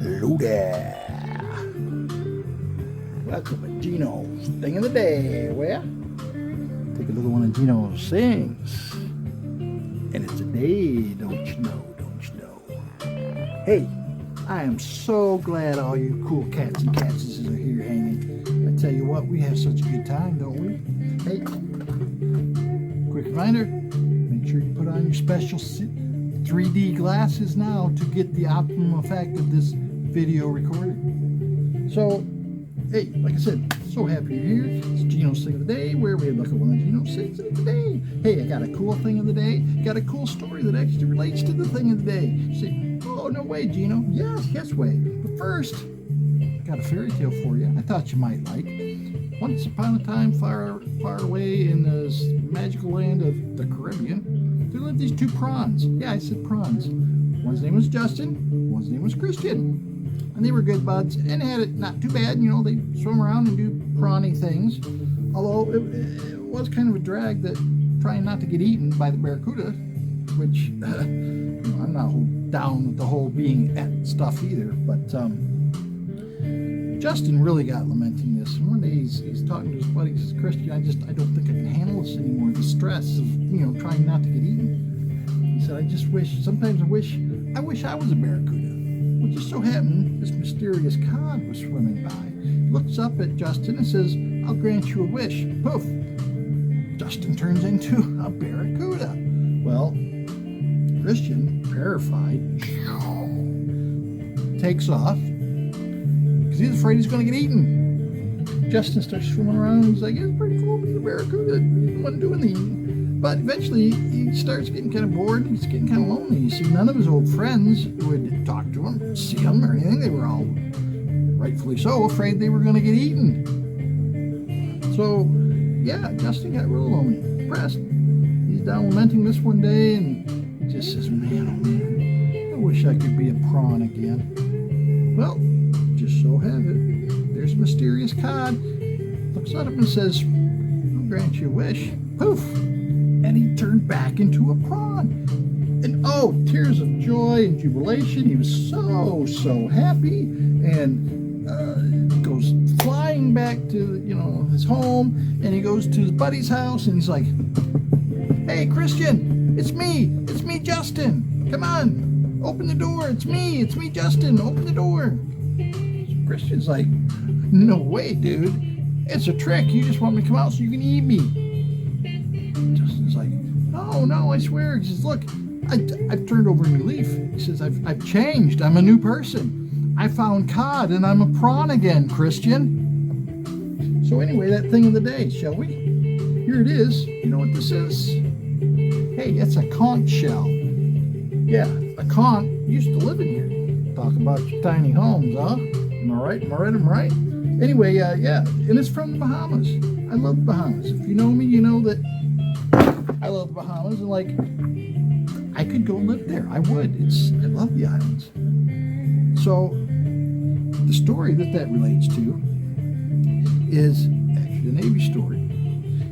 Hello there. Welcome to Geno's Thing of the Day. Well, take a little one of Geno's sings. And it's a day, don't you know, don't you know. Hey, I am so glad all you cool cats and catses are here hanging. I tell you what, we have such a good time, don't we? Hey, quick reminder, make sure you put on your special 3D glasses now to get the optimum effect of this video recording. So, hey, like I said, so happy you're here. It's Geno's Thing of the Day, where we have like one of Geno's Things of the Day. Hey, I got a cool thing of the day. Got a cool story that actually relates to the thing of the day. You say, oh, no way, Geno. Yes way. But first, got a fairy tale for you I thought you might like. Once upon a time, far, far away in the magical land of the Caribbean, there lived these two prawns. Yeah, I said prawns. One's name was Justin, one's name was Christian. And they were good buds and had it not too bad. You know, they swim around and do prawny things. Although it was kind of a drag that trying not to get eaten by the barracuda, which you know, I'm not down with the whole being at stuff either. But Justin really got lamenting this. And one day he's talking to his buddy. He says, Christian, I don't think I can handle this anymore. The stress of, you know, trying not to get eaten. He said, sometimes I wish I was a barracuda. Well, just so happened, this mysterious cod was swimming by. Looks up at Justin and says, I'll grant you a wish. Poof! Justin turns into a barracuda. Well, Christian, terrified, takes off because he's afraid he's going to get eaten. Justin starts swimming around and he's like, it's pretty cool being a barracuda. He wasn't doing the eating. But eventually he starts getting kind of bored. He's getting kind of lonely. You see, none of his old friends would talk to him, see him, or anything. They were all, rightfully so, afraid they were going to get eaten. So, yeah, Justin got real lonely, depressed. He's down lamenting this one day, and he just says, man, oh man, I wish I could be a prawn again. Well, just so have it, there's a mysterious cod. Looks at him and says, I'll grant you a wish. Poof! And he turned back into a prawn. And oh, tears of joy and jubilation. He was so happy, and goes flying back to, you know, his home, and he goes to his buddy's house, and he's like, hey, Christian, it's me, Justin. Come on, open the door. It's me, Justin. Open the door. So Christian's like, no way, dude. It's a trick. You just want me to come out so you can eat me. Justin's like, no, I swear. He says, look, I've turned over a new leaf. He says, I've changed. I'm a new person. I found cod and I'm a prawn again, Christian. So anyway, that thing of the day, shall we? Here it is. You know what this is? Hey, it's a conch shell. Yeah, a conch used to live in here. Talk about your tiny homes, huh? Am I right? Anyway, yeah, and it's from the Bahamas. I love the Bahamas. If you know me, you know that I love the Bahamas, and like, I could go live there. I would. I love the islands. So, the story that relates to is actually the Navy story.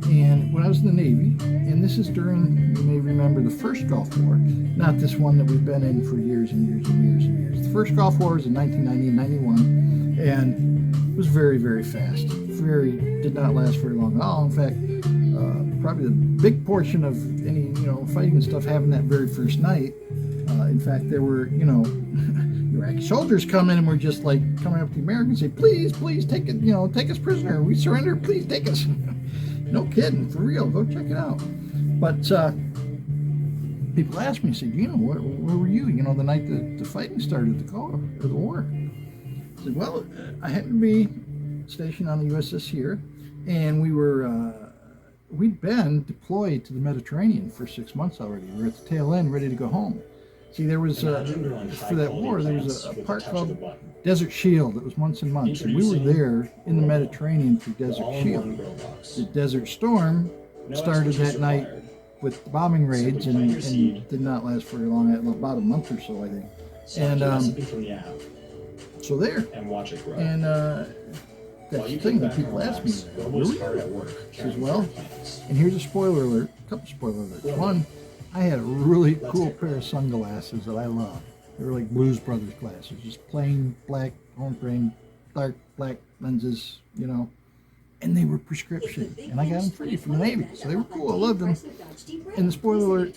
And when I was in the Navy, and this is during, you may remember, the first Gulf War, not this one that we've been in for years and years and years and years. The first Gulf War was in 1990 and 91, and it was very, very fast. Did not last very long at all. In fact, probably the big portion of any, you know, fighting and stuff happened that very first night. In fact, there were, you know, Iraqi soldiers come in and were just like coming up to the Americans and say, please take it, you know, take us prisoner. We surrender. Please take us. No kidding, for real. Go check it out. But people ask me, say, Geno, where were you? You know, the night the fighting started, the war. I said, well, I happened to be stationed on the USS here, and we'd been deployed to the Mediterranean for 6 months already. We were at the tail end, ready to go home. See, there was, for that war, there was a part called Desert Shield. It was months and months, and we were there in the Mediterranean through Desert Shield. The Desert Storm started that night with bombing raids, and did not last very long, about a month or so, I think. And so there, and that's the thing that people ask me, where were you? Says, well, and here's a spoiler alert, a couple spoiler alerts. One, I had a really cool pair of sunglasses that I love. They were like Blues Brothers glasses, just plain black, horn frame, dark black lenses, you know. And they were prescription, and I got them free from the Navy, so they were cool. I loved them. And the spoiler alert,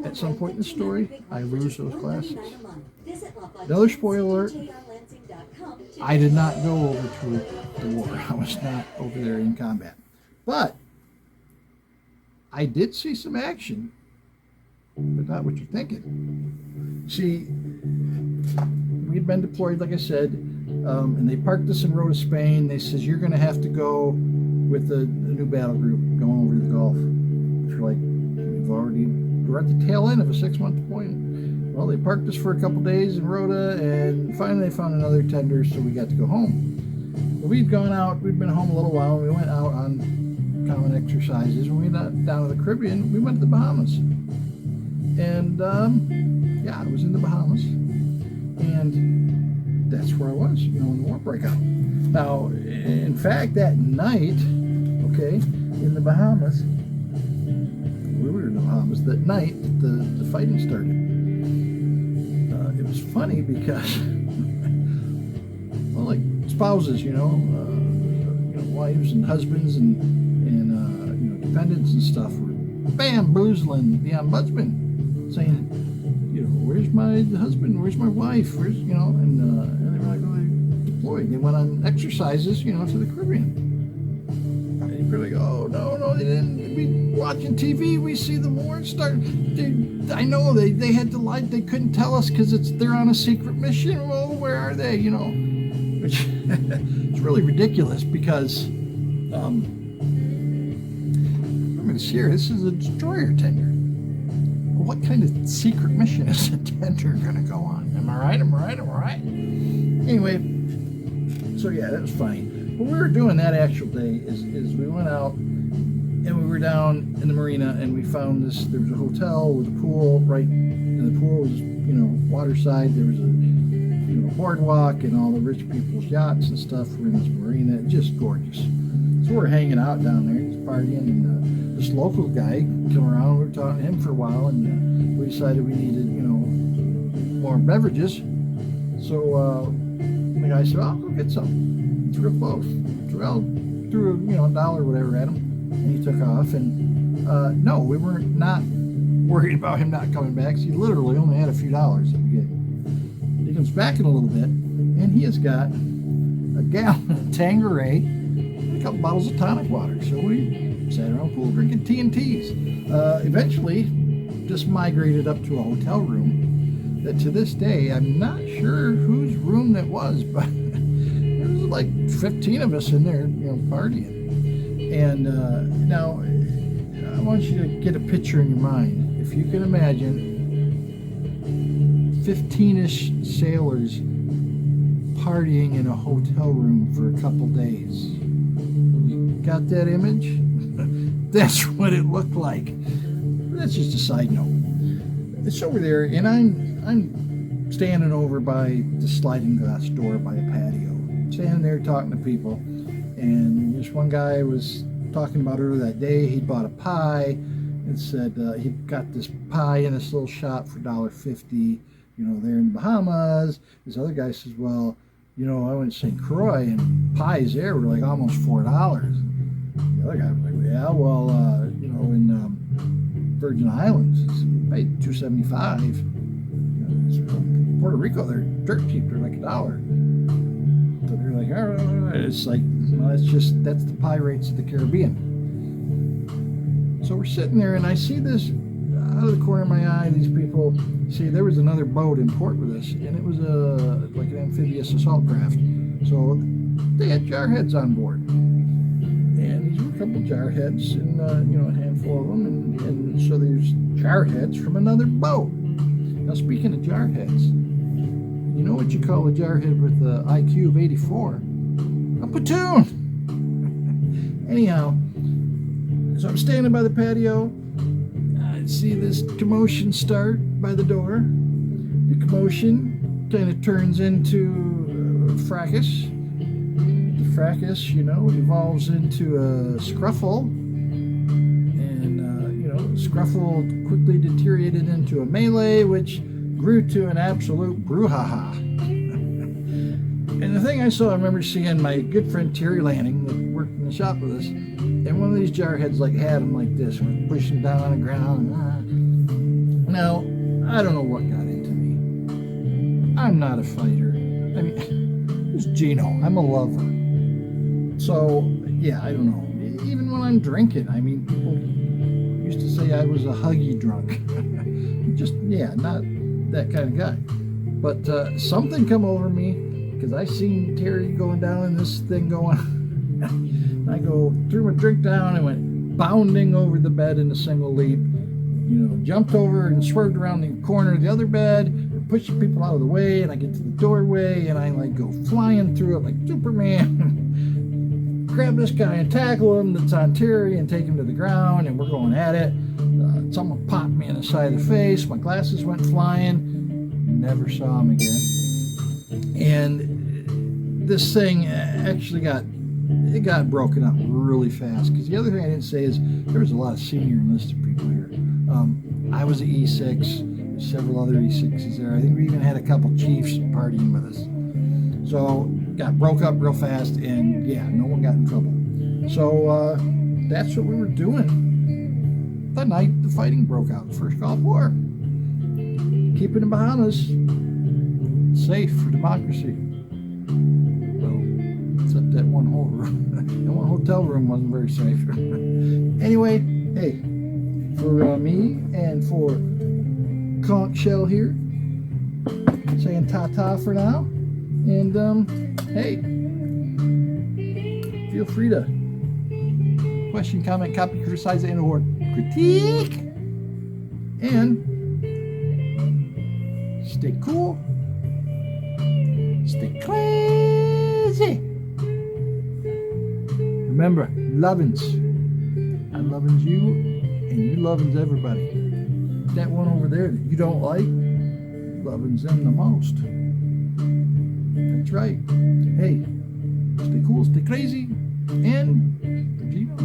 at some point in the story, I lose those glasses. Another spoiler alert, I did not go over to the war. I was not over there in combat. But I did see some action, but not what you're thinking. See, we'd been deployed, like I said, and they parked us in Rota, Spain. They says, you're going to have to go with a new battle group going over to the Gulf. Which we're like, we're at the tail end of a 6-month deployment. Well, they parked us for a couple days in Rota, and finally they found another tender, so we got to go home. Well, we'd gone out, we'd been home a little while, and we went out on common exercises. When we got down to the Caribbean, we went to the Bahamas. And, yeah, I was in the Bahamas. And that's where I was, you know, when the war broke out. Now, in fact, that night, okay, in the Bahamas, we were in the Bahamas, that night the fighting started. It was funny because, well, like spouses, you know, wives and husbands and you know, dependents and stuff were bamboozling the ombudsman, saying, you know, where's my husband? Where's my wife? Where's, you know, and they were like, well, they deployed. They went on exercises, you know, to the Caribbean. And you're like, oh, no, they didn't. We watching TV, we see the war start. I know they had to lie. They couldn't tell us because they're on a secret mission. Well, where are they? You know, which it's really ridiculous because remember this year, this is a destroyer tender. What kind of secret mission is a tender going to go on? Am I right? Anyway, so yeah, that was funny. What we were doing that actual day is we went out and we were down in the marina and we found this. There was a hotel with a pool right, and the pool was, you know, waterside. There was a, you know, boardwalk and all the rich people's yachts and stuff were in this marina. Just gorgeous. So we're hanging out down there, just partying, and this local guy came around. We were talking to him for a while, and we decided we needed, you know, more beverages. So the guy said, "I'll go get some. It's real close." So I threw, you know, $1 or whatever at him, and he took off. And no, we weren't not worried about him not coming back. So he literally only had a few dollars that we gave him. He comes back in a little bit, and he has got a gallon of Tanqueray, a couple bottles of tonic water. So we sat around the pool drinking T&Ts. Eventually, just migrated up to a hotel room that to this day, I'm not sure whose room that was, but there was like 15 of us in there, you know, partying. And now, I want you to get a picture in your mind. If you can imagine 15-ish sailors partying in a hotel room for a couple days. You got that image? That's what it looked like. That's just a side note. It's over there, and I'm standing over by the sliding glass door by the patio, standing there talking to people, and this one guy was talking about earlier that day. He bought a pie and said he got this pie in this little shop for $1.50, you know, there in the Bahamas. This other guy says, well, you know, I went to St. Croix and pies there were like almost $4. The other guy was like, yeah, well, you know, in Virgin Islands, it's paid $2.75. You know, Puerto Rico, they're dirt cheap. They're like $1. So they're like, all right. It's like, well, that's the pie rates of the Caribbean. So we're sitting there, and I see this out of the corner of my eye. These people, see, there was another boat in port with us, and it was like an amphibious assault craft. So they had jarheads on board, and these were a couple jarheads, and you know, a handful of them, and so there's jarheads from another boat. Now, speaking of jarheads, you know what you call a jarhead with an IQ of 84? A platoon. Anyhow, so I'm standing by the patio. I see this commotion start by the door. The commotion kind of turns into fracas. The fracas, you know, evolves into a scruffle. And, you know, scruffle quickly deteriorated into a melee, which grew to an absolute brouhaha. And the thing I remember seeing my good friend Terry Lanning, that worked in the shop with us, and one of these jarheads like had him like this, and was pushing down on the ground. Now, I don't know what got into me. I'm not a fighter. I mean, it's Geno. I'm a lover. So, yeah, I don't know. Even when I'm drinking, I mean, people used to say I was a huggy drunk. Just, yeah, not that kind of guy. But something come over me, because I seen Terry going down and this thing going. I threw my drink down and went bounding over the bed in a single leap. You know, jumped over and swerved around the corner of the other bed, pushing people out of the way, and I get to the doorway, and I like go flying through it like Superman. Grab this guy and tackle him that's on Terry and take him to the ground, and we're going at it. Someone popped me in the side of the face. My glasses went flying. Never saw him again. And this thing actually got broken up really fast. Because the other thing I didn't say is there was a lot of senior enlisted people here. I was an E6. There's several other E6s there. I think we even had a couple chiefs partying with us. So got broke up real fast, and yeah, no one got in trouble. So that's what we were doing the night the fighting broke out, the first Gulf War. Keeping the Bahamas safe for democracy. Well, except that one whole room. That one hotel room wasn't very safe. Anyway, hey, for me and for Conch Shell here, saying ta-ta for now. And, hey, feel free to question, comment, copy, criticize, and/or critique. And stay cool. Stay crazy. Remember, lovins. I lovins you, and you lovins everybody. That one over there that you don't like, lovins them the most. That's right. Hey, stay cool, stay crazy, and Geno.